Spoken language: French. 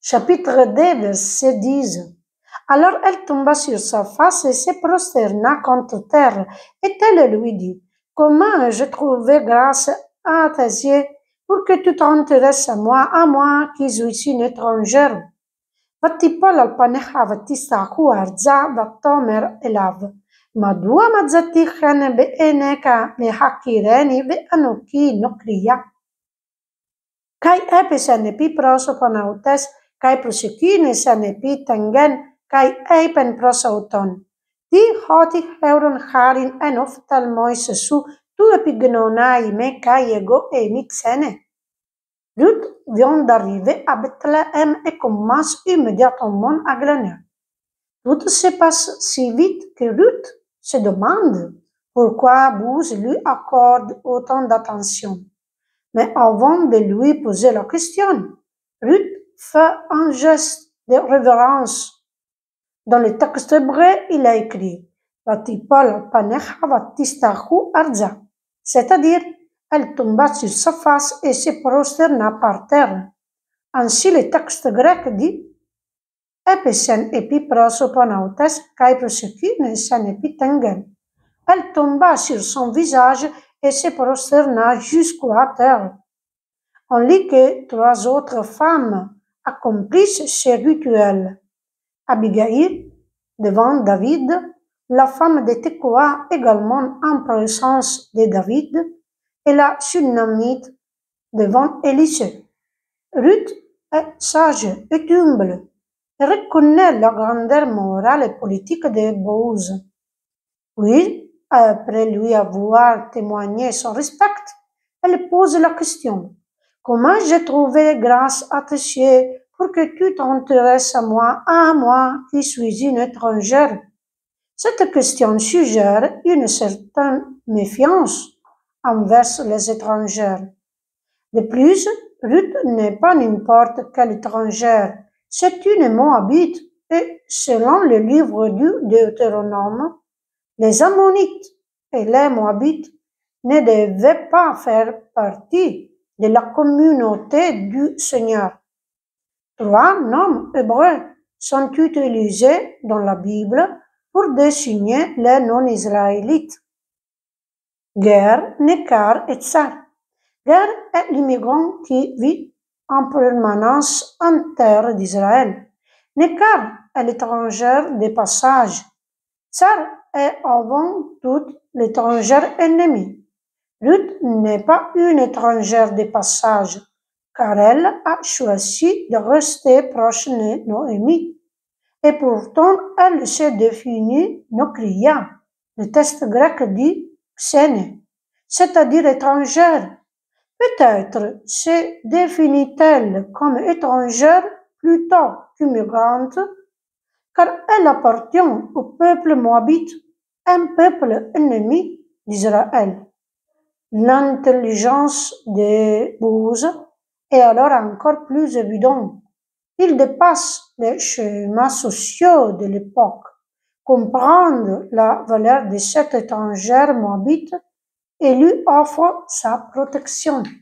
Chapitre 2, verset 10. Alors elle tomba sur sa face et se prosterna contre terre. Et elle lui dit, comment ai-je trouvé grâce à tes yeux pour que tu t'intéresses à moi qui suis une étrangère? ותיפול על פניך ותשתחו ארצה ותאמר אליו, מדוע מצאתי חן בעיניך להכירני ואנוכי נוכרייה? Kai episen epi prosoponautes, kai prosekines en epi tengen, kai eipen prosauton. Di hoti heuron harin en oftalmoise su, tu epignonai me kai ego e mixene. Ruth vient d'arriver à Bethléem et commence immédiatement à glaner. Tout se passe si vite que Ruth se demande pourquoi Boaz lui accorde autant d'attention. Mais avant de lui poser la question, Ruth fait un geste de révérence. Dans le texte hébreu, il a écrit Vatipol panecha vatistachu arza, c'est-à-dire elle tomba sur sa face et se prosterna par terre. Ainsi, le texte grec dit Epesen epi prosoponautes kai prosekines en epi tengen. Elle tomba sur son visage et se prosterna jusqu'à terre. On lit que 3 autres femmes accomplissent ce rituel. Abigail, devant David, la femme de Tekoa également en présence de David, et la Sunamite devant Élisée. Ruth est sage et humble et reconnaît la grandeur morale et politique de Boaz. Puis, après lui avoir témoigné son respect, elle pose la question. Comment j'ai trouvé grâce à tes yeux pour que tu t'intéresses à moi qui suis une étrangère? Cette question suggère une certaine méfiance envers les étrangères. De plus, Ruth n'est pas n'importe quelle étrangère, c'est une Moabite et selon le livre du Deutéronome, les Ammonites et les Moabites ne devaient pas faire partie de la communauté du Seigneur. 3 noms hébreux sont utilisés dans la Bible pour désigner les non-israélites. Ger, Nekar et Tsar. Ger est l'immigrant qui vit en permanence en terre d'Israël. Nekar est l'étrangère de passage. Tsar est avant tout l'étrangère ennemie. Ruth n'est pas une étrangère de passage, car elle a choisi de rester proche de Noémie. Et pourtant, elle se définit Nokria. Le texte grec dit xéné, c'est-à-dire étrangère. Peut-être se définit-elle comme étrangère plutôt qu'immigrante, car elle appartient au peuple moabite, un peuple ennemi d'Israël. L'intelligence de Boaz est alors encore plus évidente. Il dépasse les schémas sociaux de l'époque, comprendre la valeur de cette étrangère moabite et lui offre sa protection.